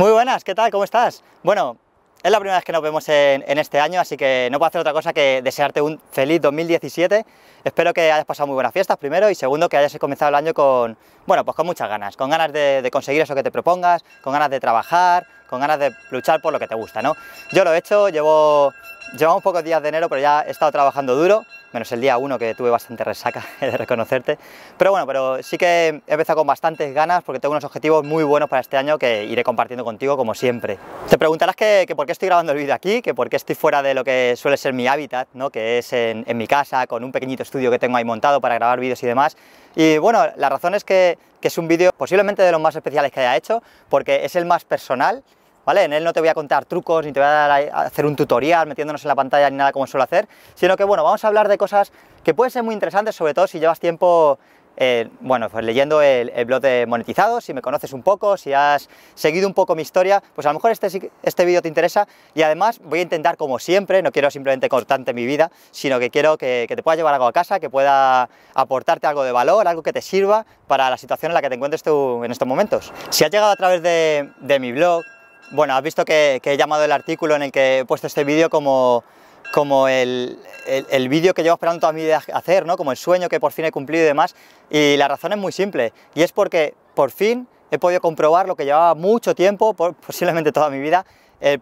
Muy buenas, ¿qué tal? ¿Cómo estás? Bueno, es la primera vez que nos vemos en este año, así que no puedo hacer otra cosa que desearte un feliz 2017. Espero que hayas pasado muy buenas fiestas, primero, y segundo, que hayas comenzado el año con, bueno, pues con muchas ganas, con ganas de conseguir eso que te propongas, con ganas de trabajar, con ganas de luchar por lo que te gusta, ¿no? Yo lo he hecho, llevamos pocos días de enero, pero ya he estado trabajando duro, menos el día 1 que tuve bastante resaca, he de reconocerte, pero bueno, pero sí que he empezado con bastantes ganas porque tengo unos objetivos muy buenos para este año que iré compartiendo contigo como siempre. Te preguntarás que por qué estoy grabando el vídeo aquí, que por qué estoy fuera de lo que suele ser mi hábitat, ¿no? Que es en mi casa, con un pequeñito estudio que tengo ahí montado para grabar vídeos y demás. Y bueno, la razón es que es un vídeo posiblemente de los más especiales que haya hecho, porque es el más personal, ¿vale? En él no te voy a contar trucos, ni te voy a hacer un tutorial metiéndonos en la pantalla ni nada como suelo hacer, sino que bueno, vamos a hablar de cosas que pueden ser muy interesantes, sobre todo si llevas tiempo bueno, pues leyendo el blog de Monetizados, si me conoces un poco, si has seguido un poco mi historia, pues a lo mejor este vídeo te interesa. Y además voy a intentar, como siempre, no quiero simplemente contarte mi vida, sino que quiero que te pueda llevar algo a casa, que pueda aportarte algo de valor, algo que te sirva para la situación en la que te encuentres tú en estos momentos. Si has llegado a través de mi blog, bueno, has visto que he llamado el artículo en el que he puesto este vídeo como el vídeo que llevo esperando toda mi vida hacer, ¿no? Como el sueño que por fin he cumplido y demás. Y la razón es muy simple, y es porque por fin he podido comprobar lo que llevaba mucho tiempo, posiblemente toda mi vida,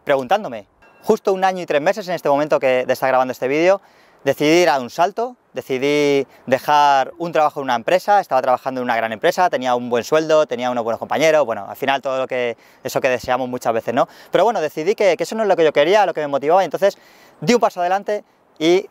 preguntándome. Justo 1 año y 3 meses en este momento de estar grabando este vídeo, decidí dar un salto, decidí dejar un trabajo en una empresa, estaba trabajando en una gran empresa, tenía un buen sueldo, tenía unos buenos compañeros, bueno, al final todo eso que deseamos muchas veces, ¿no? Pero bueno, decidí que eso no es lo que yo quería, lo que me motivaba, y entonces di un paso adelante y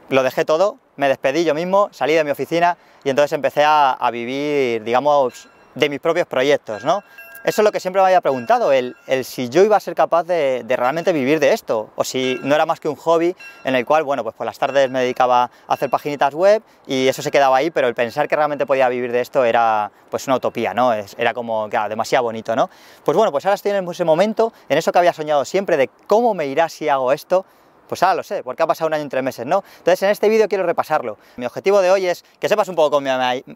lo dejé todo, me despedí yo mismo, salí de mi oficina y entonces empecé a vivir, digamos, de mis propios proyectos, ¿no? Eso es lo que siempre me había preguntado, el si yo iba a ser capaz de realmente vivir de esto, o si no era más que un hobby en el cual, bueno, pues por las tardes me dedicaba a hacer paginitas web y eso se quedaba ahí, pero el pensar que realmente podía vivir de esto era pues una utopía, ¿no? Era como, claro, demasiado bonito, ¿no? Pues bueno, pues ahora estoy en ese momento, en eso que había soñado siempre, de cómo me irá si hago esto. Pues ahora lo sé, porque ha pasado 1 año y 3 meses, ¿no? Entonces en este vídeo quiero repasarlo. Mi objetivo de hoy es que sepas un poco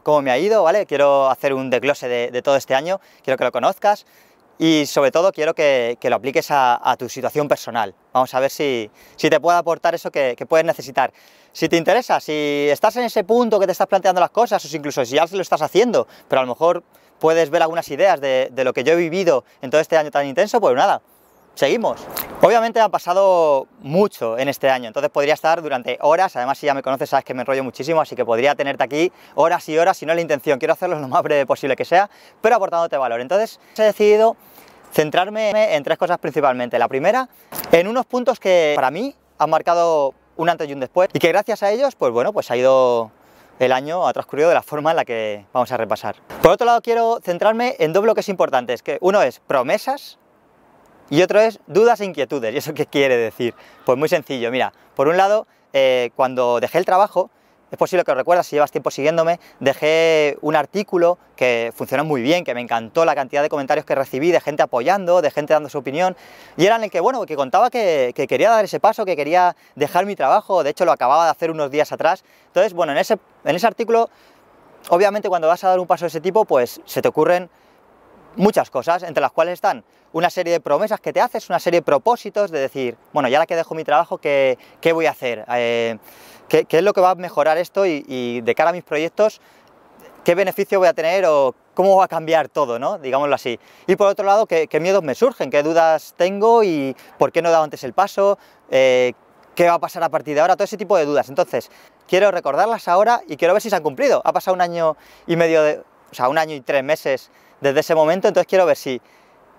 cómo me ha ido, ¿vale? Quiero hacer un desglose de todo este año, quiero que lo conozcas y sobre todo quiero que lo apliques a tu situación personal. Vamos a ver si te puede aportar eso que puedes necesitar. Si te interesa, si estás en ese punto que te estás planteando las cosas, o incluso si ya lo estás haciendo, pero a lo mejor puedes ver algunas ideas de lo que yo he vivido en todo este año tan intenso, pues nada, seguimos. Obviamente ha pasado mucho en este año, entonces podría estar durante horas, además si ya me conoces sabes que me enrollo muchísimo, así que podría tenerte aquí horas y horas, si no es la intención, quiero hacerlo lo más breve posible que sea, pero aportándote valor. Entonces he decidido centrarme en 3 cosas principalmente. La primera, en unos puntos que para mí han marcado un antes y un después, y que gracias a ellos, pues bueno, pues el año ha transcurrido de la forma en la que vamos a repasar. Por otro lado, quiero centrarme en 2 bloques importantes, que uno es promesas, y otro es dudas e inquietudes. ¿Y eso qué quiere decir? Pues muy sencillo, mira, por un lado, cuando dejé el trabajo, es posible que lo recuerdas si llevas tiempo siguiéndome, dejé un artículo que funcionó muy bien, que me encantó la cantidad de comentarios que recibí, de gente apoyando, de gente dando su opinión, y era en el que, bueno, que contaba que quería dar ese paso, que quería dejar mi trabajo, de hecho lo acababa de hacer unos días atrás. Entonces, bueno, en ese artículo, obviamente cuando vas a dar un paso de ese tipo, pues se te ocurren muchas cosas, entre las cuales están una serie de promesas que te haces, una serie de propósitos de decir, bueno, ya ahora que dejo mi trabajo, ¿qué voy a hacer? ¿Qué es lo que va a mejorar esto? Y de cara a mis proyectos, ¿qué beneficio voy a tener o cómo va a cambiar todo, ¿no? Digámoslo así. Y por otro lado, ¿qué miedos me surgen? ¿Qué dudas tengo? ¿Y por qué no he dado antes el paso? ¿Qué va a pasar a partir de ahora? Todo ese tipo de dudas. Entonces, quiero recordarlas ahora y quiero ver si se han cumplido. Ha pasado 1 año y medio, o sea, 1 año y 3 meses desde ese momento, entonces quiero ver si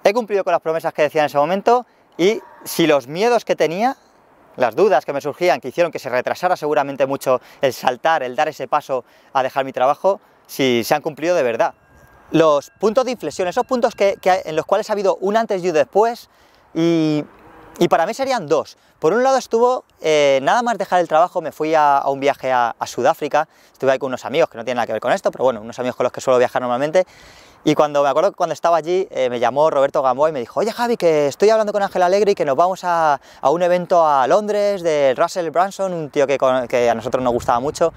he cumplido con las promesas que decía en ese momento y si los miedos que tenía, las dudas que me surgían, que hicieron que se retrasara seguramente mucho el saltar, el dar ese paso a dejar mi trabajo, si se han cumplido de verdad. Los puntos de inflexión, esos puntos en los cuales ha habido un antes y un después, y para mí serían 2. Por un lado estuvo, nada más dejar el trabajo, me fui a un viaje a Sudáfrica, estuve ahí con unos amigos que no tienen nada que ver con esto, pero bueno, unos amigos con los que suelo viajar normalmente. Y me acuerdo que cuando estaba allí me llamó Roberto Gamboa y me dijo, oye Javi, que estoy hablando con Ángel Alegre y que nos vamos a un evento a Londres de Russell Brunson, un tío que a nosotros nos gustaba mucho,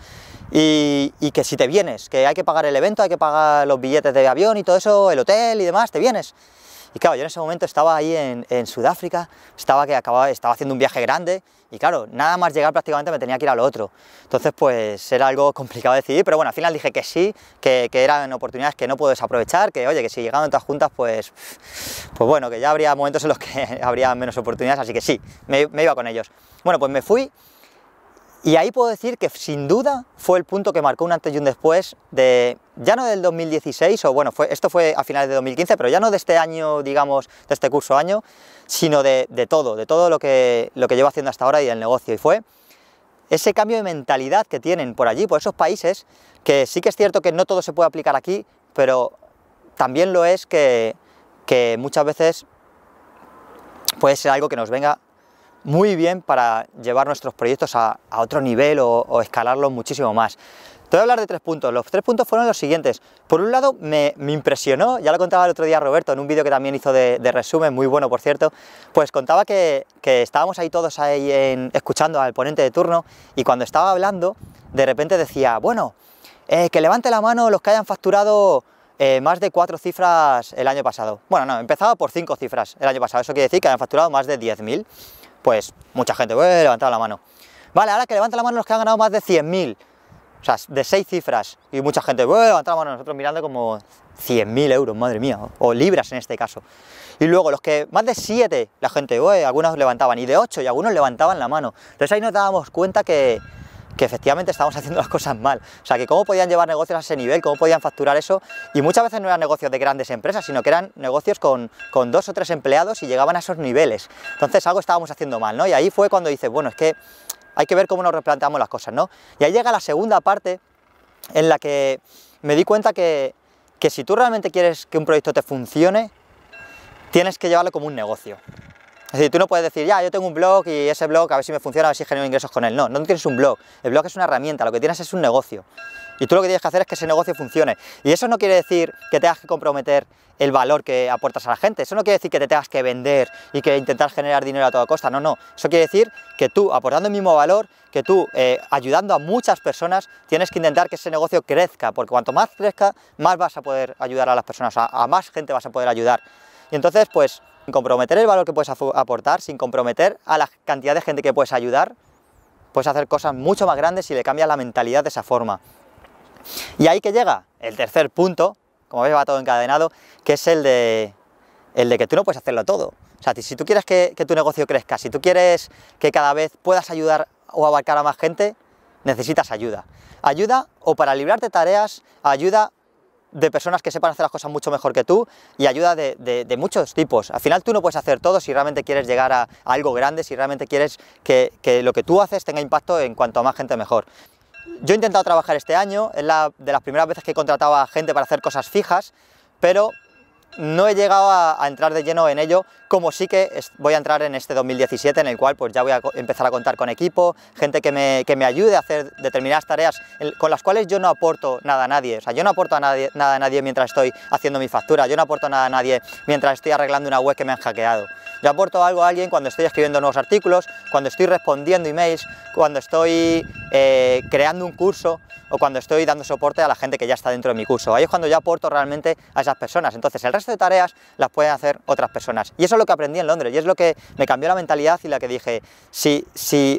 y que si te vienes, que hay que pagar el evento, hay que pagar los billetes de avión y todo eso, el hotel y demás, ¿te vienes? Y claro, yo en ese momento estaba ahí en Sudáfrica, estaba haciendo un viaje grande, y claro, nada más llegar prácticamente me tenía que ir a lo otro. Entonces pues era algo complicado de decidir, pero bueno, al final dije que sí, que eran oportunidades que no puedo desaprovechar, que oye, que si llegaban todas juntas, pues bueno, que ya habría momentos en los que habría menos oportunidades, así que sí, me iba con ellos. Bueno, pues me fui, y ahí puedo decir que sin duda fue el punto que marcó un antes y un después ya no del 2016, o bueno, esto fue a finales de 2015, pero ya no de este año, digamos, de este curso año, sino de todo lo que llevo haciendo hasta ahora y del negocio, y fue ese cambio de mentalidad que tienen por allí, por esos países, que sí que es cierto que no todo se puede aplicar aquí, pero también lo es que muchas veces puede ser algo que nos venga muy bien para llevar nuestros proyectos a otro nivel o escalarlos muchísimo más. Te voy a hablar de 3 puntos. Los 3 puntos fueron los siguientes. Por un lado, me impresionó, ya lo contaba el otro día Roberto en un vídeo que también hizo de resumen, muy bueno por cierto, pues contaba que estábamos ahí todos escuchando al ponente de turno, y cuando estaba hablando, de repente decía, bueno, que levante la mano los que hayan facturado más de 4 cifras el año pasado. Bueno, no, empezaba por 5 cifras el año pasado, eso quiere decir que hayan facturado más de 10.000. Pues mucha gente, levantado la mano. Vale, ahora que levanta la mano los que han ganado más de 100.000, o sea, de 6 cifras, y mucha gente, levanta la mano, nosotros mirando como 100.000 euros, madre mía, o libras en este caso. Y luego los que más de 7, la gente, algunos levantaban, y de 8, y algunos levantaban la mano. Entonces ahí nos dábamos cuenta que efectivamente estábamos haciendo las cosas mal, o sea, que cómo podían llevar negocios a ese nivel, cómo podían facturar eso, y muchas veces no eran negocios de grandes empresas, sino que eran negocios con 2 o 3 empleados y llegaban a esos niveles. Entonces algo estábamos haciendo mal, ¿no? Y ahí fue cuando dices, bueno, es que hay que ver cómo nos replanteamos las cosas, ¿no? Y ahí llega la segunda parte en la que me di cuenta que si tú realmente quieres que un proyecto te funcione, tienes que llevarlo como un negocio. Es decir, tú no puedes decir, ya, yo tengo un blog y ese blog a ver si me funciona, a ver si genero ingresos con él. No, no tienes un blog. El blog es una herramienta, lo que tienes es un negocio. Y tú lo que tienes que hacer es que ese negocio funcione. Y eso no quiere decir que tengas que comprometer el valor que aportas a la gente. Eso no quiere decir que te tengas que vender y que intentar generar dinero a toda costa. No, no. Eso quiere decir que tú, aportando el mismo valor, que tú, ayudando a muchas personas, tienes que intentar que ese negocio crezca. Porque cuanto más crezca, más vas a poder ayudar a las personas. A más gente vas a poder ayudar. Y entonces, pues, sin comprometer el valor que puedes aportar, sin comprometer a la cantidad de gente que puedes ayudar, puedes hacer cosas mucho más grandes si le cambias la mentalidad de esa forma. Y ahí que llega el tercer punto, como ves va todo encadenado, que es el de que tú no puedes hacerlo todo. O sea, si tú quieres que tu negocio crezca, si tú quieres que cada vez puedas ayudar o abarcar a más gente, necesitas ayuda. Ayuda o para librarte de tareas, ayuda de personas que sepan hacer las cosas mucho mejor que tú, y ayuda de muchos tipos. Al final tú no puedes hacer todo si realmente quieres llegar a algo grande, si realmente quieres que lo que tú haces tenga impacto en cuanto a más gente mejor. Yo he intentado trabajar este año, es de las primeras veces que he contratado a gente para hacer cosas fijas, pero no he llegado a entrar de lleno en ello, como sí que voy a entrar en este 2017, en el cual pues ya voy a empezar a contar con equipo, gente que me ayude a hacer determinadas tareas con las cuales yo no aporto nada a nadie. O sea, yo no aporto nada a nadie mientras estoy haciendo mi factura, yo no aporto nada a nadie mientras estoy arreglando una web que me han hackeado. Yo aporto algo a alguien cuando estoy escribiendo nuevos artículos, cuando estoy respondiendo emails, cuando estoy creando un curso, o cuando estoy dando soporte a la gente que ya está dentro de mi curso. Ahí es cuando yo aporto realmente a esas personas. Entonces el resto de tareas las pueden hacer otras personas. Y eso es lo que aprendí en Londres, y es lo que me cambió la mentalidad, y la que dije, si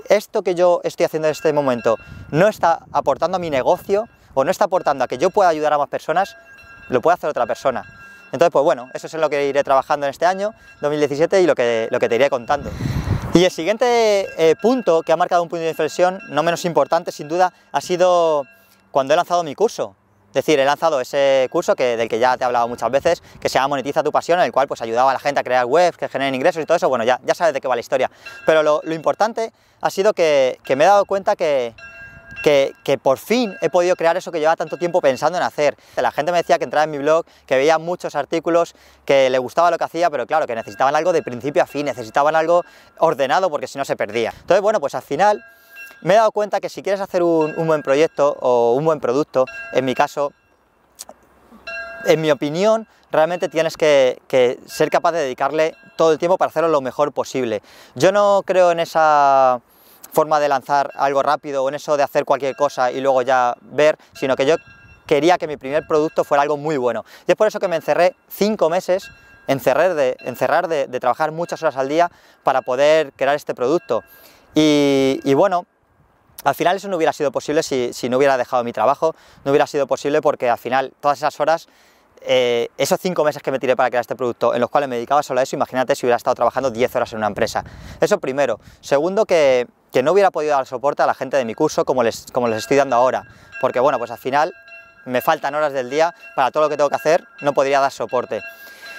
esto que yo estoy haciendo en este momento no está aportando a mi negocio, o no está aportando a que yo pueda ayudar a más personas, lo puede hacer otra persona. Entonces, pues bueno, eso es en lo que iré trabajando en este año, 2017, y lo que te iré contando. Y el siguiente punto que ha marcado un punto de inflexión, no menos importante sin duda, ha sido cuando he lanzado mi curso. Es decir, he lanzado ese curso del que ya te he hablado muchas veces, que se llama Monetiza tu pasión, en el cual pues ayudaba a la gente a crear webs, que generen ingresos y todo eso. Bueno, ya sabes de qué va la historia. Pero lo importante ha sido que me he dado cuenta que por fin he podido crear eso que llevaba tanto tiempo pensando en hacer. La gente me decía que entraba en mi blog, que veía muchos artículos, que le gustaba lo que hacía, pero claro, que necesitaban algo de principio a fin, necesitaban algo ordenado, porque si no se perdía. Entonces, bueno, pues al final me he dado cuenta que si quieres hacer un buen proyecto o un buen producto, en mi caso, en mi opinión, realmente tienes que ser capaz de dedicarle todo el tiempo para hacerlo lo mejor posible. Yo no creo en esa forma de lanzar algo rápido, o en eso de hacer cualquier cosa y luego ya ver, sino que yo quería que mi primer producto fuera algo muy bueno. Y es por eso que me encerré 5 meses encerrar de trabajar muchas horas al día para poder crear este producto. Y bueno, al final eso no hubiera sido posible si no hubiera dejado mi trabajo, no hubiera sido posible porque al final todas esas horas, esos 5 meses que me tiré para crear este producto, en los cuales me dedicaba solo a eso, imagínate si hubiera estado trabajando 10 horas en una empresa. Eso primero. Segundo, que no hubiera podido dar soporte a la gente de mi curso como les estoy dando ahora, porque bueno, pues al final me faltan horas del día para todo lo que tengo que hacer, no podría dar soporte.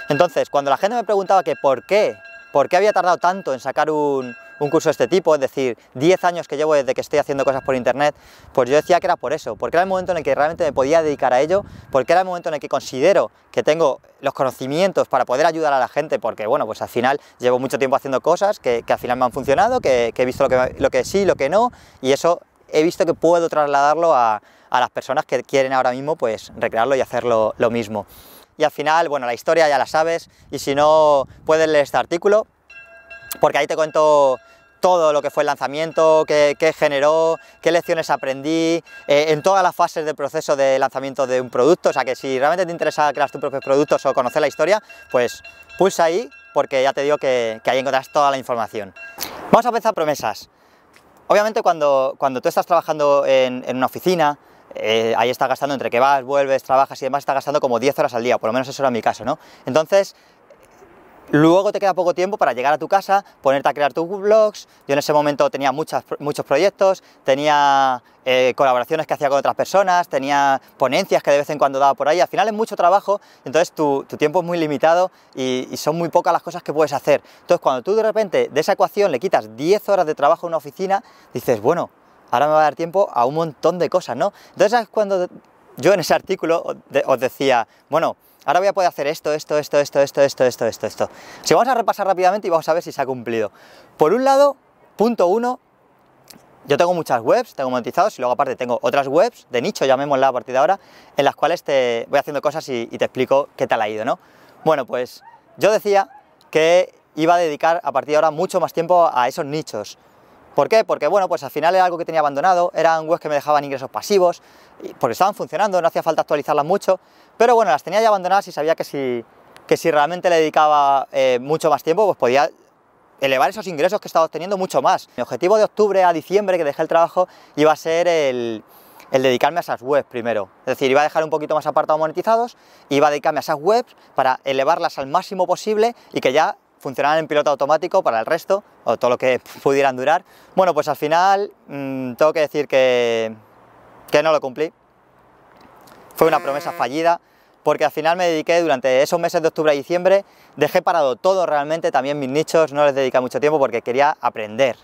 Entonces, cuando la gente me preguntaba que por qué había tardado tanto en sacar un curso de este tipo, es decir, 10 años que llevo desde que estoy haciendo cosas por internet, pues yo decía que era por eso, porque era el momento en el que realmente me podía dedicar a ello, porque era el momento en el que considero que tengo los conocimientos para poder ayudar a la gente, porque bueno, pues al final llevo mucho tiempo haciendo cosas que al final me han funcionado, que he visto lo que sí, lo que no, y eso he visto que puedo trasladarlo a las personas que quieren ahora mismo pues recrearlo y hacerlo lo mismo. Y al final, bueno, la historia ya la sabes, y si no, puedes leer este artículo, porque ahí te cuento todo lo que fue el lanzamiento, qué generó, qué lecciones aprendí, en todas las fases del proceso de lanzamiento de un producto. O sea que si realmente te interesa crear tus propios productos o conocer la historia, pues pulsa ahí, porque ya te digo que ahí encontrarás toda la información. Vamos a empezar promesas. Obviamente cuando tú estás trabajando en una oficina, ahí estás gastando entre que vas, vuelves, trabajas y demás, estás gastando como 10 horas al día, por lo menos eso era mi caso, ¿no? Entonces, luego te queda poco tiempo para llegar a tu casa, ponerte a crear tus blogs. Yo en ese momento tenía muchos proyectos, tenía colaboraciones que hacía con otras personas, tenía ponencias que de vez en cuando daba por ahí. Al final es mucho trabajo, entonces tu tiempo es muy limitado y son muy pocas las cosas que puedes hacer. Entonces cuando tú de repente de esa ecuación le quitas 10 horas de trabajo en una oficina, dices, bueno, ahora me va a dar tiempo a un montón de cosas, ¿no? Entonces es cuando yo en ese artículo os decía, bueno, ahora voy a poder hacer esto. Si vamos a repasar rápidamente y vamos a ver si se ha cumplido. Por un lado, punto 1, yo tengo muchas webs, tengo monetizados y luego aparte tengo otras webs de nicho, llamémosla a partir de ahora, en las cuales te voy haciendo cosas y te explico qué tal ha ido, ¿no? Bueno, pues yo decía que iba a dedicar a partir de ahora mucho más tiempo a esos nichos. ¿Por qué? Porque bueno, pues al final era algo que tenía abandonado, eran webs que me dejaban ingresos pasivos, porque estaban funcionando, no hacía falta actualizarlas mucho, pero bueno, las tenía ya abandonadas y sabía que si realmente le dedicaba mucho más tiempo, pues podía elevar esos ingresos que estaba obteniendo mucho más. Mi objetivo de octubre a diciembre, que dejé el trabajo, iba a ser el dedicarme a esas webs primero. Es decir, iba a dejar un poquito más apartado monetizados, iba a dedicarme a esas webs para elevarlas al máximo posible y que ya funcionaran en piloto automático para el resto, o todo lo que pudieran durar. Bueno, pues al final tengo que decir que no lo cumplí. Fue una promesa fallida, porque al final me dediqué durante esos meses de octubre a diciembre, dejé parado todo realmente, también mis nichos, no les dediqué mucho tiempo porque quería aprender.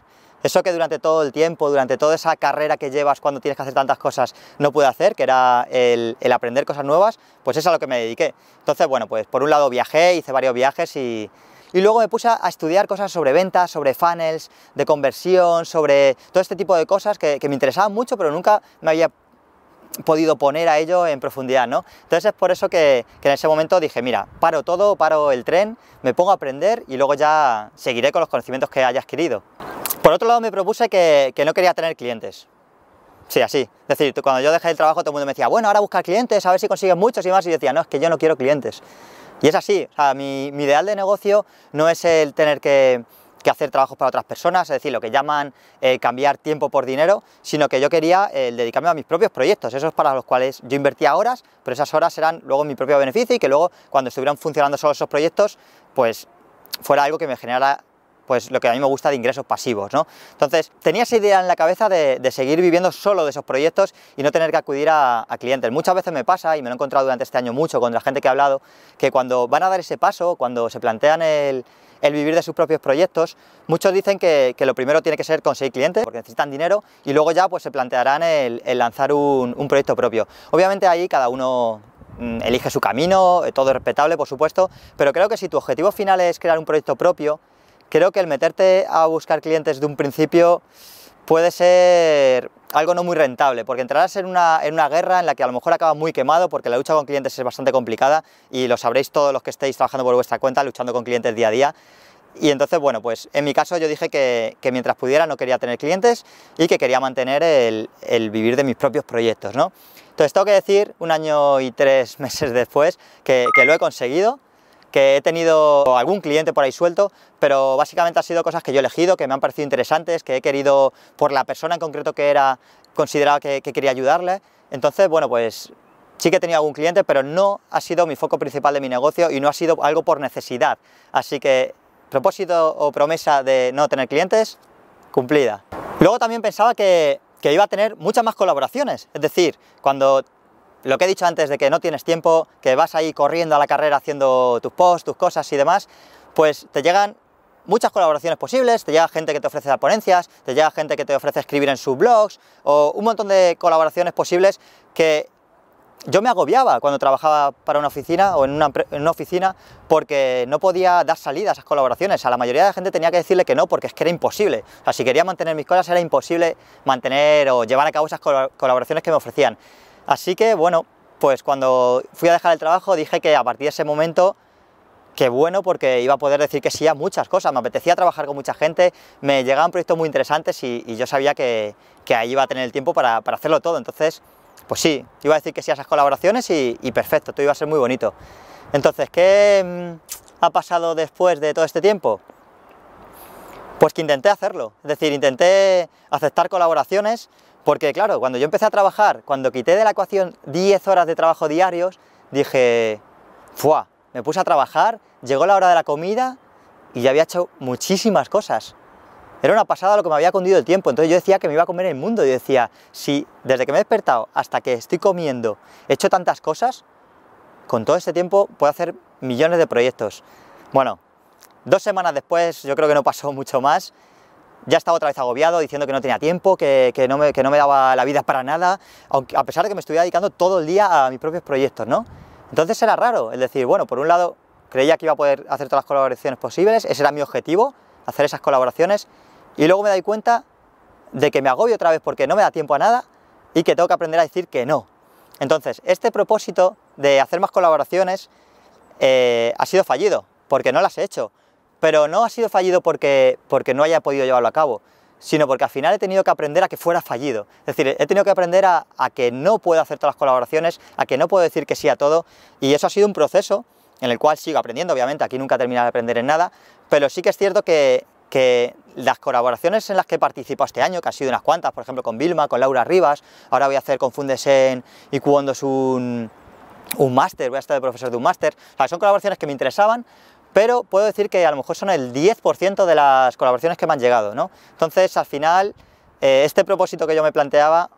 Eso que durante todo el tiempo, durante toda esa carrera que llevas cuando tienes que hacer tantas cosas, no pude hacer, que era el aprender cosas nuevas, pues es a lo que me dediqué. Entonces, bueno, pues por un lado viajé, hice varios viajes y luego me puse a estudiar cosas sobre ventas, sobre funnels, de conversión, sobre todo este tipo de cosas que me interesaban mucho, pero nunca me había podido poner a ello en profundidad, ¿no? Entonces es por eso que en ese momento dije, mira, paro todo, paro el tren, me pongo a aprender y luego ya seguiré con los conocimientos que haya adquirido. Por otro lado me propuse que no quería tener clientes. Sí, así. Es decir, cuando yo dejé el trabajo todo el mundo me decía, bueno, ahora busca clientes, a ver si consigues muchos y demás, y yo decía, no, es que yo no quiero clientes. Y es así, o sea, mi ideal de negocio no es el tener que hacer trabajos para otras personas, es decir, lo que llaman cambiar tiempo por dinero, sino que yo quería dedicarme a mis propios proyectos, esos para los cuales yo invertía horas, pero esas horas eran luego mi propio beneficio y que luego cuando estuvieran funcionando solo esos proyectos, pues fuera algo que me generara pues lo que a mí me gusta de ingresos pasivos, ¿no? Entonces, tenía esa idea en la cabeza de seguir viviendo solo de esos proyectos y no tener que acudir a clientes. Muchas veces me pasa, y me lo he encontrado durante este año mucho con la gente que he hablado, que cuando van a dar ese paso, cuando se plantean el vivir de sus propios proyectos, muchos dicen que lo primero tiene que ser conseguir clientes, porque necesitan dinero, y luego ya pues se plantearán el lanzar un proyecto propio. Obviamente ahí cada uno elige su camino, todo es respetable, por supuesto, pero creo que si tu objetivo final es crear un proyecto propio, creo que el meterte a buscar clientes de un principio puede ser algo no muy rentable, porque entrarás en una guerra en la que a lo mejor acabas muy quemado, porque la lucha con clientes es bastante complicada y lo sabréis todos los que estéis trabajando por vuestra cuenta, luchando con clientes día a día. Y entonces, bueno, pues en mi caso yo dije que mientras pudiera no quería tener clientes y que quería mantener el vivir de mis propios proyectos, ¿no? Entonces tengo que decir, 1 año y 3 meses después, que lo he conseguido. que he tenido algún cliente por ahí suelto, pero básicamente han sido cosas que yo he elegido, que me han parecido interesantes, que he querido, por la persona en concreto que era, consideraba que quería ayudarle. Entonces, bueno, pues sí que he tenido algún cliente, pero no ha sido mi foco principal de mi negocio y no ha sido algo por necesidad. Así que, propósito o promesa de no tener clientes, cumplida. Luego también pensaba que iba a tener muchas más colaboraciones, es decir, cuando lo que he dicho antes de que no tienes tiempo, que vas ahí corriendo a la carrera haciendo tus posts, tus cosas y demás, pues te llegan muchas colaboraciones posibles, te llega gente que te ofrece dar ponencias, te llega gente que te ofrece escribir en sus blogs, o un montón de colaboraciones posibles que yo me agobiaba cuando trabajaba para una oficina o en una oficina porque no podía dar salida a esas colaboraciones. A la mayoría de la gente tenía que decirle que no porque es que era imposible. O sea, si quería mantener mis cosas era imposible mantener o llevar a cabo esas colaboraciones que me ofrecían. Así que, bueno, pues cuando fui a dejar el trabajo dije que a partir de ese momento, qué bueno, porque iba a poder decir que sí a muchas cosas. Me apetecía trabajar con mucha gente, me llegaban proyectos muy interesantes y yo sabía que ahí iba a tener el tiempo para hacerlo todo. Entonces, pues sí, iba a decir que sí a esas colaboraciones y perfecto, todo iba a ser muy bonito. Entonces, ¿qué ha pasado después de todo este tiempo? Pues que intenté hacerlo, es decir, intenté aceptar colaboraciones, porque claro, cuando yo empecé a trabajar, cuando quité de la ecuación 10 horas de trabajo diarios, dije, ¡fua! Me puse a trabajar, llegó la hora de la comida y ya había hecho muchísimas cosas. Era una pasada lo que me había cundido el tiempo, entonces yo decía que me iba a comer el mundo, yo decía, si desde que me he despertado hasta que estoy comiendo he hecho tantas cosas, con todo este tiempo puedo hacer millones de proyectos. Bueno, 2 semanas después, yo creo que no pasó mucho más, ya estaba otra vez agobiado, diciendo que no tenía tiempo, que no me daba la vida para nada, aunque, a pesar de que me estuviera dedicando todo el día a mis propios proyectos, ¿no? Entonces era raro, es decir, bueno, por un lado creía que iba a poder hacer todas las colaboraciones posibles, ese era mi objetivo, hacer esas colaboraciones, y luego me doy cuenta de que me agobio otra vez porque no me da tiempo a nada y que tengo que aprender a decir que no. Entonces, este propósito de hacer más colaboraciones ha sido fallido, porque no las he hecho, pero no ha sido fallido porque no haya podido llevarlo a cabo, sino porque al final he tenido que aprender a que fuera fallido. Es decir, he tenido que aprender a que no puedo hacer todas las colaboraciones, a que no puedo decir que sí a todo, y eso ha sido un proceso en el cual sigo aprendiendo. Obviamente aquí nunca termino de aprender en nada, pero sí que es cierto que las colaboraciones en las que he participado este año, que han sido unas cuantas, por ejemplo con Vilma, con Laura Rivas, ahora voy a hacer con Fundesen y Cuondos un máster, voy a estar de profesor de un máster, o sea, son colaboraciones que me interesaban, pero puedo decir que a lo mejor son el 10% de las colaboraciones que me han llegado, ¿no? Entonces, al final, este propósito que yo me planteaba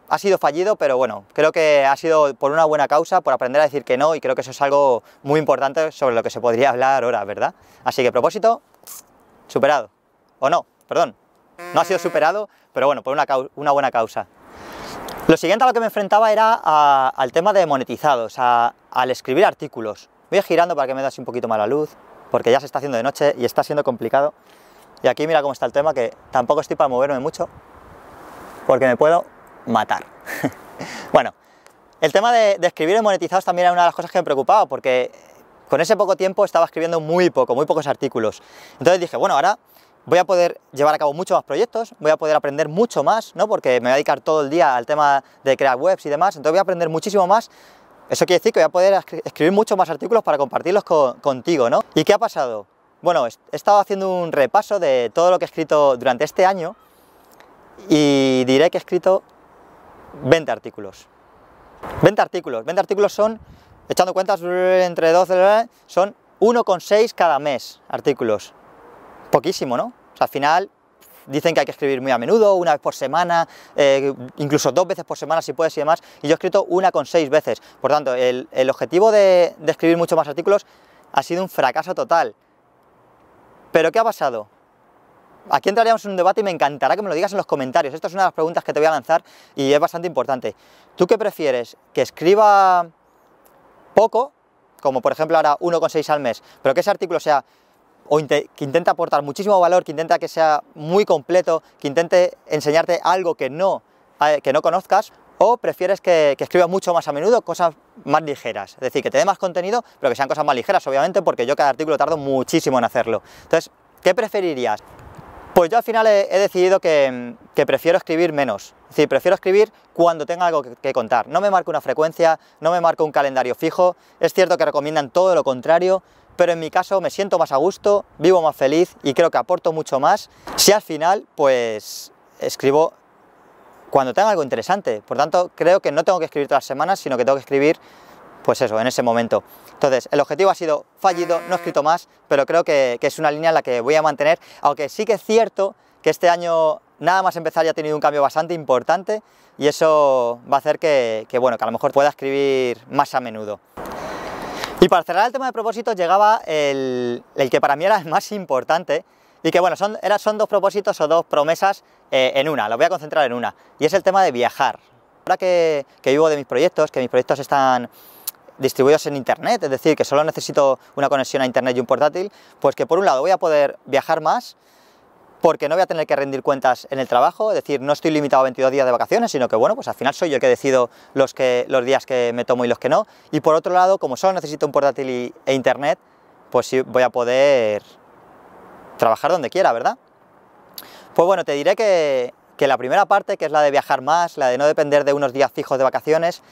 ha sido fallido, pero bueno, creo que ha sido por una buena causa, por aprender a decir que no, y creo que eso es algo muy importante sobre lo que se podría hablar ahora, ¿verdad? Así que propósito superado, o no, perdón, no ha sido superado, pero bueno, por una buena causa. Lo siguiente a lo que me enfrentaba era al tema de monetizados, al escribir artículos. Voy girando para que me das un poquito más la luz, porque ya se está haciendo de noche y está siendo complicado. Y aquí mira cómo está el tema, que tampoco estoy para moverme mucho, porque me puedo matar. Bueno, el tema de escribir en monetizados también era una de las cosas que me preocupaba, porque con ese poco tiempo estaba escribiendo muy pocos artículos. Entonces dije, bueno, ahora voy a poder llevar a cabo muchos más proyectos, voy a poder aprender mucho más, ¿no? Porque me voy a dedicar todo el día al tema de crear webs y demás, entonces voy a aprender muchísimo más. Eso quiere decir que voy a poder escribir muchos más artículos para compartirlos contigo, ¿no? ¿Y qué ha pasado? Bueno, he estado haciendo un repaso de todo lo que he escrito durante este año y diré que he escrito 20 artículos. 20 artículos son, echando cuentas, entre 12, son 1,6 cada mes artículos. Poquísimo, ¿no? O sea, al final dicen que hay que escribir muy a menudo, una vez por semana, incluso 2 veces por semana si puedes y demás, y yo he escrito 1,6 veces. Por tanto, el objetivo de escribir muchos más artículos ha sido un fracaso total. ¿Pero qué ha pasado? Aquí entraríamos en un debate y me encantará que me lo digas en los comentarios. Esta es una de las preguntas que te voy a lanzar y es bastante importante. ¿Tú qué prefieres? ¿Que escriba poco, como por ejemplo ahora 1,6 al mes, pero que ese artículo sea que intente aportar muchísimo valor, que intenta que sea muy completo, que intente enseñarte algo que no conozcas, o prefieres que escribas mucho más a menudo cosas más ligeras, es decir, que te dé más contenido, pero que sean cosas más ligeras, obviamente, porque yo cada artículo tardo muchísimo en hacerlo? Entonces, ¿qué preferirías? Pues yo al final he decidido que prefiero escribir menos, es decir, prefiero escribir cuando tenga algo que contar. No me marco una frecuencia, no me marco un calendario fijo, es cierto que recomiendan todo lo contrario, pero en mi caso me siento más a gusto, vivo más feliz y creo que aporto mucho más si al final pues escribo cuando tenga algo interesante. Por tanto, creo que no tengo que escribir todas las semanas, sino que tengo que escribir, pues eso, en ese momento. Entonces, el objetivo ha sido fallido, no he escrito más, pero creo que es una línea en la que voy a mantener, aunque sí que es cierto que este año, nada más empezar, ya ha tenido un cambio bastante importante, y eso va a hacer bueno, que a lo mejor pueda escribir más a menudo. Y para cerrar el tema de propósitos llegaba el que para mí era el más importante, y que bueno, son dos propósitos o dos promesas en una, los voy a concentrar en una, y es el tema de viajar. Ahora que vivo de mis proyectos, que mis proyectos están distribuidos en internet, es decir, que solo necesito una conexión a internet y un portátil, pues que por un lado voy a poder viajar más, porque no voy a tener que rendir cuentas en el trabajo, es decir, no estoy limitado a 22 días de vacaciones, sino que bueno, pues al final soy yo el que decido los días que me tomo y los que no, y por otro lado, como solo necesito un portátil e internet, pues sí voy a poder trabajar donde quiera, ¿verdad? Pues bueno, te diré que la primera parte, que es la de viajar más, la de no depender de unos días fijos de vacaciones,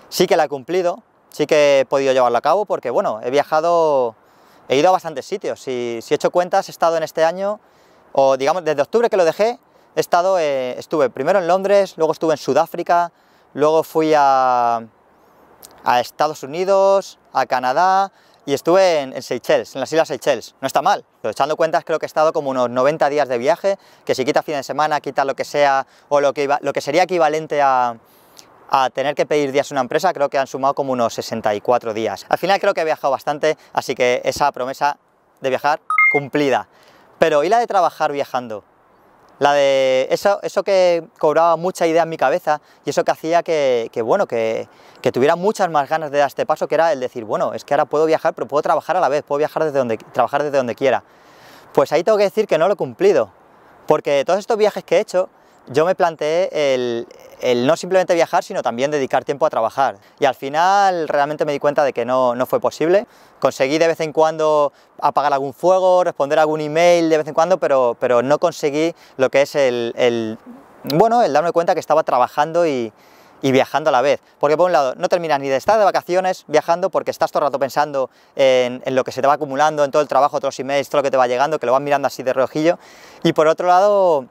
sí que la he cumplido, sí que he podido llevarlo a cabo, porque bueno, he ido a bastantes sitios. Si he hecho cuentas, he estado en este año, o digamos desde octubre que lo dejé, estuve primero en Londres, luego estuve en Sudáfrica, luego fui a Estados Unidos, a Canadá, y estuve en Seychelles, en las Islas Seychelles. No está mal, pero echando cuentas creo que he estado como unos 90 días de viaje, que si quitas fin de semana, quitas lo que sea, o lo que sería equivalente a tener que pedir días a una empresa, creo que han sumado como unos 64 días. Al final creo que he viajado bastante, así que esa promesa de viajar cumplida. Pero ¿y la de trabajar viajando? La de eso que cobraba mucha idea en mi cabeza y eso que hacía que tuviera muchas más ganas de dar este paso, que era el decir, bueno, es que ahora puedo viajar, pero puedo trabajar a la vez, puedo trabajar desde donde quiera. Pues ahí tengo que decir que no lo he cumplido, porque todos estos viajes que he hecho, yo me planteé el no simplemente viajar, sino también dedicar tiempo a trabajar. Y al final realmente me di cuenta de que no fue posible. Conseguí de vez en cuando apagar algún fuego, responder algún email de vez en cuando, pero no conseguí lo que es el darme cuenta que estaba trabajando y viajando a la vez. Porque por un lado, no terminas ni de estar de vacaciones viajando porque estás todo el rato pensando en lo que se te va acumulando, en todo el trabajo, todos los emails, todo lo que te va llegando, que lo vas mirando así de reojillo. Y por otro lado,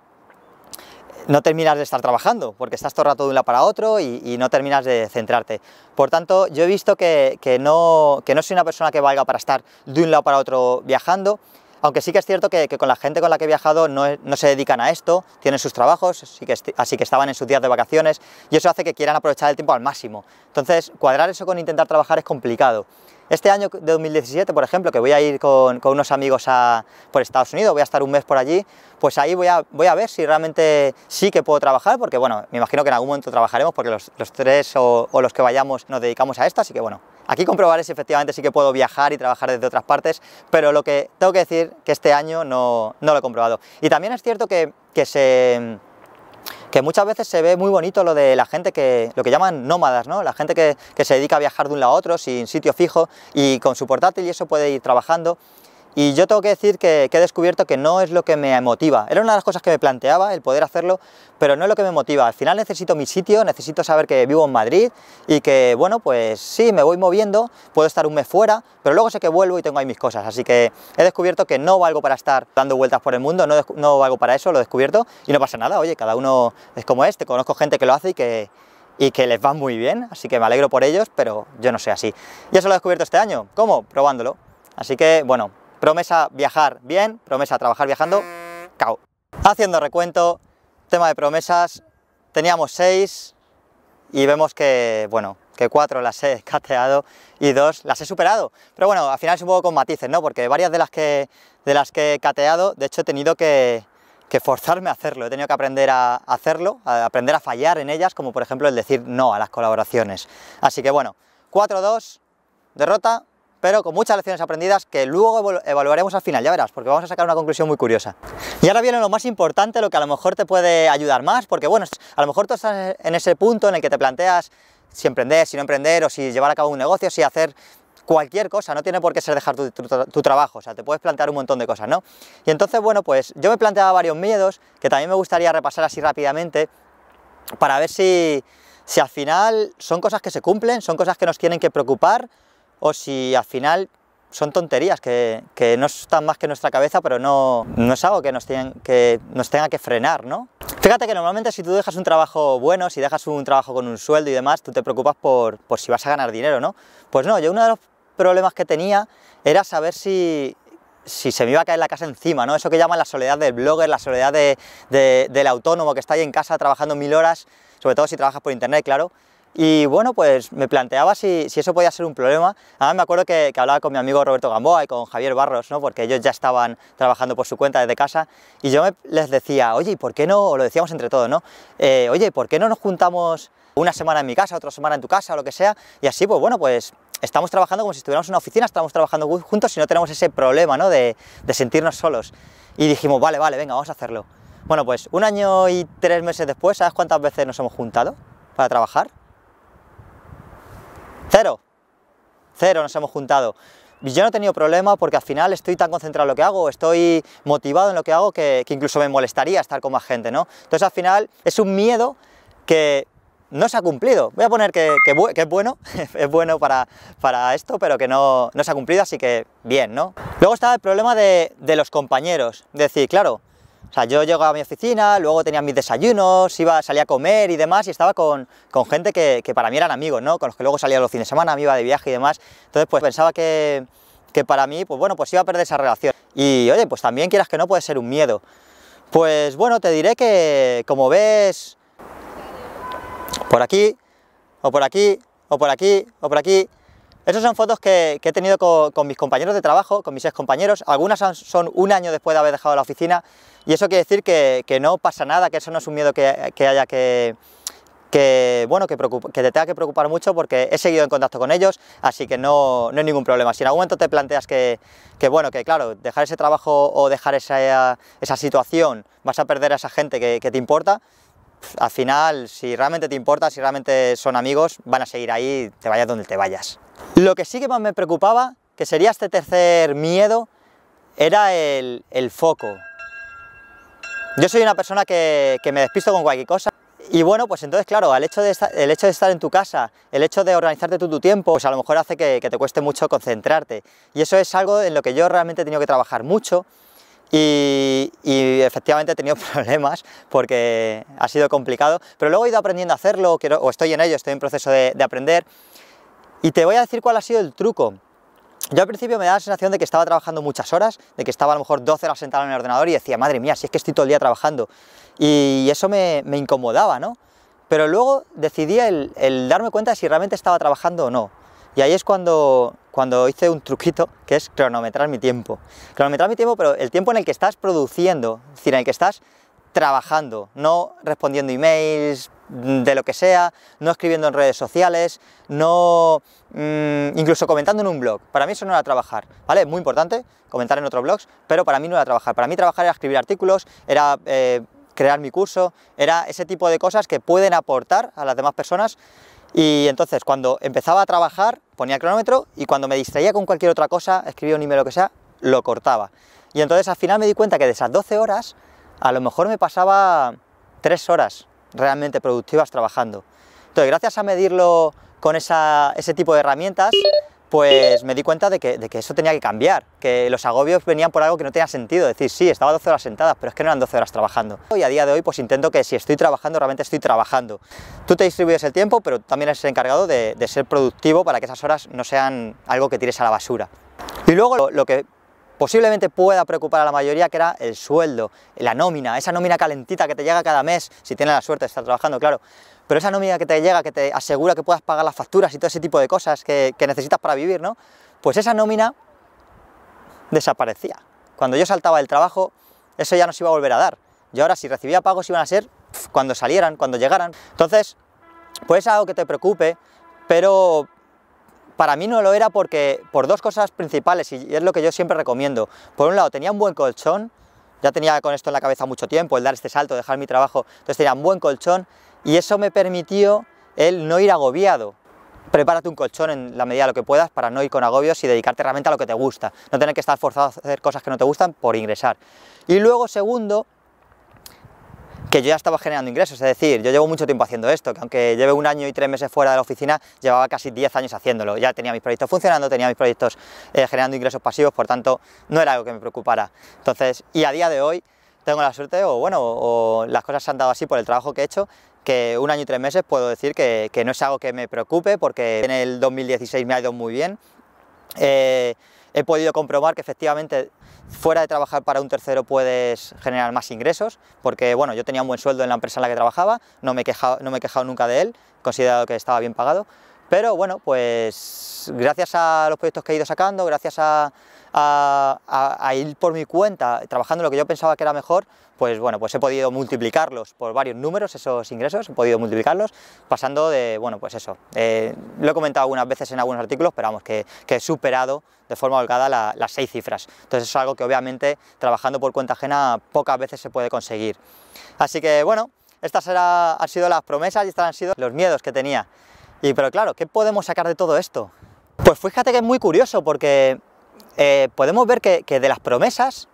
no terminas de estar trabajando, porque estás todo el rato de un lado para otro y no terminas de centrarte. Por tanto, yo he visto que no soy una persona que valga para estar de un lado para otro viajando, aunque sí que es cierto que con la gente con la que he viajado no se dedican a esto, tienen sus trabajos, así que estaban en sus días de vacaciones, y eso hace que quieran aprovechar el tiempo al máximo. Entonces, cuadrar eso con intentar trabajar es complicado. Este año de 2017, por ejemplo, que voy a ir con unos amigos por Estados Unidos, voy a estar un mes por allí, pues ahí voy a ver si realmente sí que puedo trabajar, porque bueno, me imagino que en algún momento trabajaremos, porque los tres o los que vayamos nos dedicamos a esto, así que bueno, aquí comprobaré si efectivamente sí que puedo viajar y trabajar desde otras partes, pero lo que tengo que decir que este año no lo he comprobado. Y también es cierto que muchas veces se ve muy bonito lo de la gente lo que llaman nómadas, ¿no? La gente que se dedica a viajar de un lado a otro sin sitio fijo y con su portátil y eso puede ir trabajando. Y yo tengo que decir que he descubierto que no es lo que me motiva. Era una de las cosas que me planteaba, el poder hacerlo, pero no es lo que me motiva. Al final necesito mi sitio, necesito saber que vivo en Madrid y que, bueno, pues sí, me voy moviendo, puedo estar un mes fuera, pero luego sé que vuelvo y tengo ahí mis cosas. Así que he descubierto que no valgo para estar dando vueltas por el mundo, no valgo para eso, lo he descubierto y no pasa nada. Oye, cada uno es como es, conozco gente que lo hace y que les va muy bien, así que me alegro por ellos, pero yo no soy así. Y eso lo he descubierto este año. ¿Cómo? Probándolo. Así que, bueno, promesa viajar bien, promesa trabajar viajando, cao. Haciendo recuento, tema de promesas, teníamos 6 y vemos que, bueno, que 4 las he cateado y 2 las he superado. Pero bueno, al final es un poco con matices, ¿no? Porque varias de las que he cateado, de hecho he tenido que forzarme a hacerlo, he tenido que aprender a hacerlo, a aprender a fallar en ellas, como por ejemplo el decir no a las colaboraciones. Así que bueno, 4-2, derrota, pero con muchas lecciones aprendidas que luego evaluaremos al final, ya verás, porque vamos a sacar una conclusión muy curiosa. Y ahora viene lo más importante, lo que a lo mejor te puede ayudar más, porque bueno, a lo mejor tú estás en ese punto en el que te planteas si emprender, si no emprender, o si llevar a cabo un negocio, si hacer cualquier cosa, no tiene por qué ser dejar tu trabajo, o sea, te puedes plantear un montón de cosas, ¿no? Y entonces, bueno, pues yo me planteaba varios miedos, que también me gustaría repasar así rápidamente, para ver si al final son cosas que se cumplen, son cosas que nos tienen que preocupar, o si al final son tonterías que no están más que en nuestra cabeza, pero no es algo que nos tenga que frenar, ¿no? Fíjate que normalmente si tú dejas un trabajo bueno, si dejas un trabajo con un sueldo y demás, tú te preocupas por si vas a ganar dinero, ¿no? Pues no, yo uno de los problemas que tenía era saber si se me iba a caer la casa encima, ¿no? Eso que llaman la soledad del blogger, la soledad del autónomo que está ahí en casa trabajando 1000 horas, sobre todo si trabajas por internet, claro. Y bueno, pues me planteaba si eso podía ser un problema. Además me acuerdo que hablaba con mi amigo Roberto Gamboa y con Javier Barros, ¿no? Porque ellos ya estaban trabajando por su cuenta desde casa, y yo les decía, oye, ¿y por qué no? O lo decíamos entre todos, ¿no? Oye, ¿por qué no nos juntamos una semana en mi casa, otra semana en tu casa, o lo que sea? Y así, pues bueno, pues estamos trabajando como si estuviéramos en una oficina, estamos trabajando juntos y no tenemos ese problema, ¿no? de sentirnos solos. Y dijimos, vale, venga, vamos a hacerlo. Bueno, pues 1 año y 3 meses después, ¿sabes cuántas veces nos hemos juntado para trabajar? Cero nos hemos juntado. Y yo no he tenido problema porque al final estoy tan concentrado en lo que hago, estoy motivado en lo que hago que incluso me molestaría estar con más gente, ¿no? Entonces al final es un miedo que no se ha cumplido. Voy a poner que es bueno, es bueno para esto, pero que no se ha cumplido, así que bien, ¿no? Luego estaba el problema de los compañeros. Es decir, claro, o sea, yo llegaba a mi oficina, luego tenía mis desayunos, salía a comer y demás, y estaba con gente que para mí eran amigos, ¿no? Con los que luego salía los fines de semana, me iba de viaje y demás. Entonces, pues pensaba que para mí, pues bueno, pues iba a perder esa relación. Y oye, pues también quieras que no, puede ser un miedo. Pues bueno, te diré que, como ves, por aquí, o por aquí, o por aquí, o por aquí. Esas son fotos que he tenido con mis compañeros de trabajo, con mis excompañeros. Algunas son 1 año después de haber dejado la oficina, y eso quiere decir que no pasa nada, que eso no es un miedo que haya que te tenga que preocupar mucho, porque he seguido en contacto con ellos, así que no hay ningún problema. Si en algún momento te planteas que claro, dejar ese trabajo o dejar esa situación, vas a perder a esa gente que te importa, al final, si realmente te importa, si realmente son amigos, van a seguir ahí, te vayas donde te vayas. Lo que sí que más me preocupaba, que sería este tercer miedo, era el foco. Yo soy una persona que me despisto con cualquier cosa, y bueno, pues entonces claro, el hecho de estar en tu casa, el hecho de organizarte tu tiempo, pues a lo mejor hace que te cueste mucho concentrarte, y eso es algo en lo que yo realmente he tenido que trabajar mucho. Y efectivamente he tenido problemas porque ha sido complicado, pero luego he ido aprendiendo a hacerlo, o estoy en ello, estoy en proceso de aprender, y te voy a decir cuál ha sido el truco. Yo al principio me daba la sensación de que estaba trabajando muchas horas, de que estaba a lo mejor 12 horas sentado en el ordenador y decía, madre mía, si es que estoy todo el día trabajando, y eso me incomodaba, ¿no? Pero luego decidí el darme cuenta de si realmente estaba trabajando o no. Y ahí es cuando hice un truquito, que es cronometrar mi tiempo. Cronometrar mi tiempo, pero el tiempo en el que estás produciendo, es decir, en el que estás trabajando, no respondiendo emails de lo que sea, no escribiendo en redes sociales, no incluso comentando en un blog. Para mí eso no era trabajar, ¿vale? Muy importante comentar en otros blogs, pero para mí no era trabajar. Para mí trabajar era escribir artículos, era crear mi curso, era ese tipo de cosas que pueden aportar a las demás personas. Y entonces cuando empezaba a trabajar ponía el cronómetro, y cuando me distraía con cualquier otra cosa, escribía un email o lo que sea, lo cortaba. Y entonces al final me di cuenta que de esas 12 horas a lo mejor me pasaba 3 horas realmente productivas trabajando. Entonces gracias a medirlo con ese tipo de herramientas, pues me di cuenta de que eso tenía que cambiar, que los agobios venían por algo que no tenía sentido. Es decir, sí, estaba 12 horas sentadas, pero es que no eran 12 horas trabajando. Y a día de hoy pues intento que si estoy trabajando, realmente estoy trabajando. Tú te distribuyes el tiempo, pero también eres el encargado de ser productivo para que esas horas no sean algo que tires a la basura. Y luego lo que posiblemente pueda preocupar a la mayoría, que era el sueldo, la nómina, esa nómina calentita que te llega cada mes, si tienes la suerte de estar trabajando, claro. Pero esa nómina que te llega, que te asegura que puedas pagar las facturas y todo ese tipo de cosas que necesitas para vivir, ¿no? Pues esa nómina desaparecía. Cuando yo saltaba del trabajo, eso ya no se iba a volver a dar. Yo ahora, si recibía pagos, iban a ser cuando salieran, cuando llegaran. Entonces, pues es algo que te preocupe, pero para mí no lo era por 2 cosas principales, y es lo que yo siempre recomiendo. Por un lado, tenía un buen colchón, ya tenía con esto en la cabeza mucho tiempo, el dar este salto, dejar mi trabajo, entonces tenía un buen colchón, y eso me permitió el no ir agobiado. Prepárate un colchón en la medida de lo que puedas para no ir con agobios y dedicarte realmente a lo que te gusta, no tener que estar forzado a hacer cosas que no te gustan por ingresar. Y luego, segundo, que yo ya estaba generando ingresos, es decir, yo llevo mucho tiempo haciendo esto, que aunque lleve 1 año y 3 meses fuera de la oficina, llevaba casi 10 años haciéndolo, ya tenía mis proyectos funcionando, tenía mis proyectos generando ingresos pasivos, por tanto, no era algo que me preocupara. Entonces, y a día de hoy, tengo la suerte, o bueno, o las cosas se han dado así por el trabajo que he hecho, que 1 año y 3 meses puedo decir que no es algo que me preocupe, porque en el 2016 me ha ido muy bien. He podido comprobar que efectivamente fuera de trabajar para un tercero puedes generar más ingresos, porque bueno, yo tenía un buen sueldo en la empresa en la que trabajaba, no me he quejado nunca de él, considerado que estaba bien pagado, pero bueno, pues gracias a los proyectos que he ido sacando, gracias a ir por mi cuenta, trabajando en lo que yo pensaba que era mejor, pues bueno, pues he podido multiplicarlos por varios números, esos ingresos, he podido multiplicarlos, pasando de, bueno, pues eso, lo he comentado algunas veces en algunos artículos, pero vamos, que he superado de forma holgada las 6 cifras. Entonces eso es algo que obviamente, trabajando por cuenta ajena, pocas veces se puede conseguir. Así que bueno, estas han sido las promesas y estos han sido los miedos que tenía. Pero claro, ¿qué podemos sacar de todo esto? Pues fíjate que es muy curioso, porque podemos ver que de las promesas,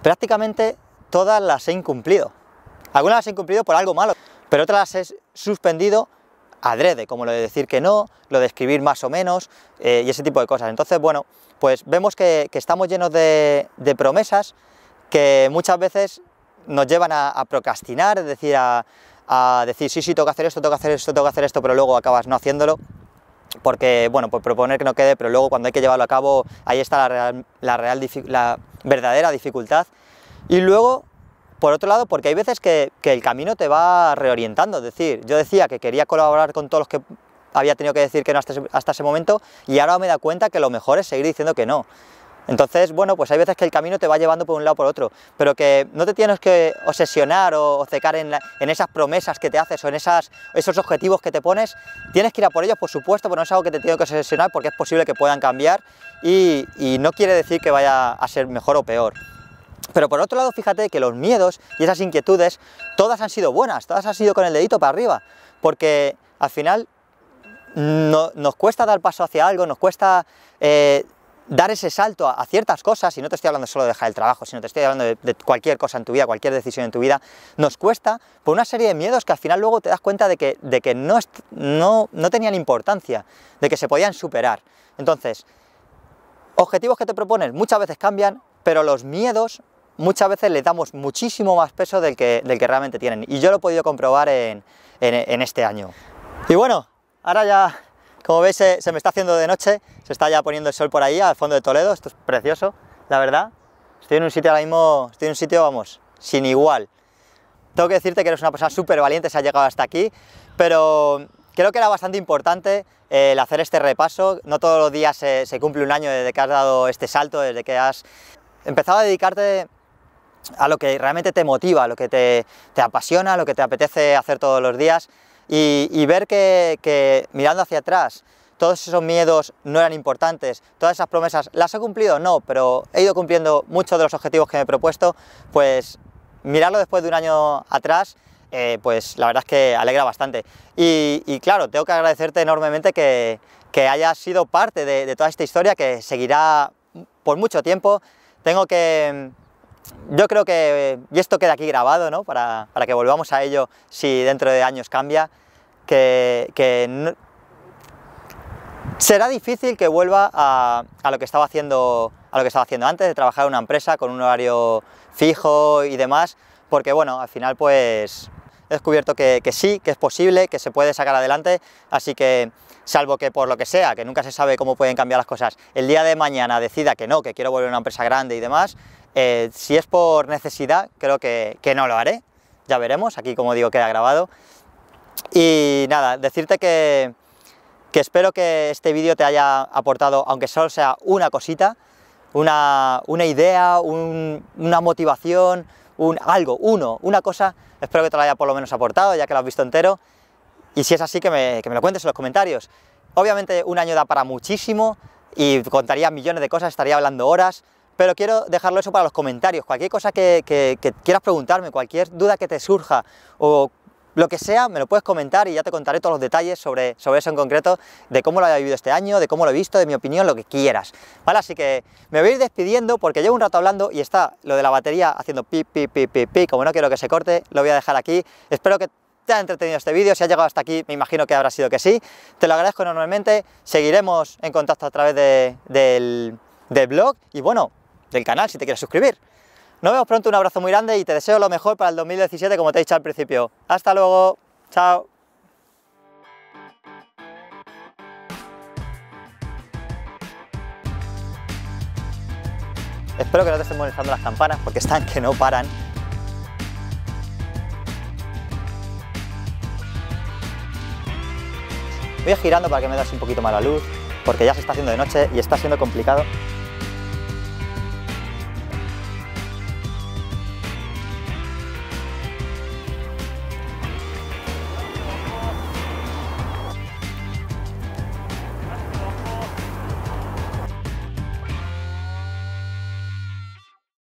prácticamente todas las he incumplido. Algunas las he incumplido por algo malo, pero otras las he suspendido adrede, como lo de decir que no, lo de escribir más o menos, y ese tipo de cosas. Entonces, bueno, pues vemos que estamos llenos de promesas que muchas veces nos llevan a procrastinar, es decir, a decir, sí, tengo que hacer esto, tengo que hacer esto, tengo que hacer esto, pero luego acabas no haciéndolo, porque, bueno, por proponer que no quede, pero luego cuando hay que llevarlo a cabo, ahí está la verdadera dificultad. Y luego, por otro lado, porque hay veces que el camino te va reorientando, es decir, yo decía que quería colaborar con todos los que había tenido que decir que no hasta ese momento, y ahora me da cuenta que lo mejor es seguir diciendo que no. Entonces, bueno, pues hay veces que el camino te va llevando por un lado o por otro, pero que no te tienes que obsesionar o cecar en esas promesas que te haces o en esos objetivos que te pones. Tienes que ir a por ellos, por supuesto, pero no es algo que te tiene que obsesionar, porque es posible que puedan cambiar y no quiere decir que vaya a ser mejor o peor. Pero por otro lado, fíjate que los miedos y esas inquietudes, todas han sido buenas, todas han sido con el dedito para arriba, porque al final nos cuesta dar paso hacia algo, nos cuesta dar ese salto a ciertas cosas, y no te estoy hablando solo de dejar el trabajo, sino te estoy hablando de cualquier cosa en tu vida, cualquier decisión en tu vida, nos cuesta por una serie de miedos que al final luego te das cuenta de que no tenían importancia, de que se podían superar. Entonces, objetivos que te propones muchas veces cambian, pero los miedos muchas veces les damos muchísimo más peso del que realmente tienen, y yo lo he podido comprobar en este año. Y bueno, ahora ya, como veis, se me está haciendo de noche, se está ya poniendo el sol por ahí, al fondo de Toledo. Esto es precioso, la verdad. Estoy en un sitio ahora mismo, vamos, sin igual. Tengo que decirte que eres una persona súper valiente si has llegado hasta aquí, pero creo que era bastante importante el hacer este repaso. No todos los días se cumple un año desde que has dado este salto, desde que has empezado a dedicarte a lo que realmente te motiva, a lo que te apasiona, a lo que te apetece hacer todos los días, y ver que mirando hacia atrás, todos esos miedos no eran importantes, todas esas promesas, ¿las he cumplido? No, pero he ido cumpliendo muchos de los objetivos que me he propuesto. Pues mirarlo después de un año atrás, pues la verdad es que alegra bastante. Y claro, tengo que agradecerte enormemente que hayas sido parte de toda esta historia, que seguirá por mucho tiempo. Yo creo que, y esto queda aquí grabado, ¿no?, para que volvamos a ello si dentro de años cambia, será difícil que vuelva a lo que estaba haciendo antes, de trabajar en una empresa con un horario fijo y demás, porque bueno, al final pues he descubierto que sí, que es posible, que se puede sacar adelante, así que, salvo que por lo que sea, que nunca se sabe cómo pueden cambiar las cosas, el día de mañana decida que no, que quiero volver a una empresa grande y demás, si es por necesidad, creo que no lo haré, ya veremos, aquí como digo queda grabado. Y nada, decirte que espero que este vídeo te haya aportado, aunque solo sea una cosita, una idea, una motivación, una cosa, espero que te lo haya por lo menos aportado, ya que lo has visto entero, y si es así, que me lo cuentes en los comentarios. Obviamente un año da para muchísimo, y contaría millones de cosas, estaría hablando horas, pero quiero dejarlo eso para los comentarios. Cualquier cosa que quieras preguntarme, cualquier duda que te surja, o lo que sea, me lo puedes comentar y ya te contaré todos los detalles sobre eso en concreto, de cómo lo haya vivido este año, de cómo lo he visto, de mi opinión, lo que quieras, ¿vale? Así que me voy a ir despidiendo porque llevo un rato hablando y está lo de la batería haciendo pi, pi, pi, pi, pi, como no quiero que se corte, lo voy a dejar aquí. Espero que te haya entretenido este vídeo, si has llegado hasta aquí me imagino que habrá sido que sí, te lo agradezco enormemente, seguiremos en contacto a través del blog y bueno, del canal si te quieres suscribir. Nos vemos pronto, un abrazo muy grande y te deseo lo mejor para el 2017 como te he dicho al principio. Hasta luego, chao. Espero que no te estén molestando las campanas porque están que no paran. Voy girando para que me das un poquito más la luz porque ya se está haciendo de noche y está siendo complicado.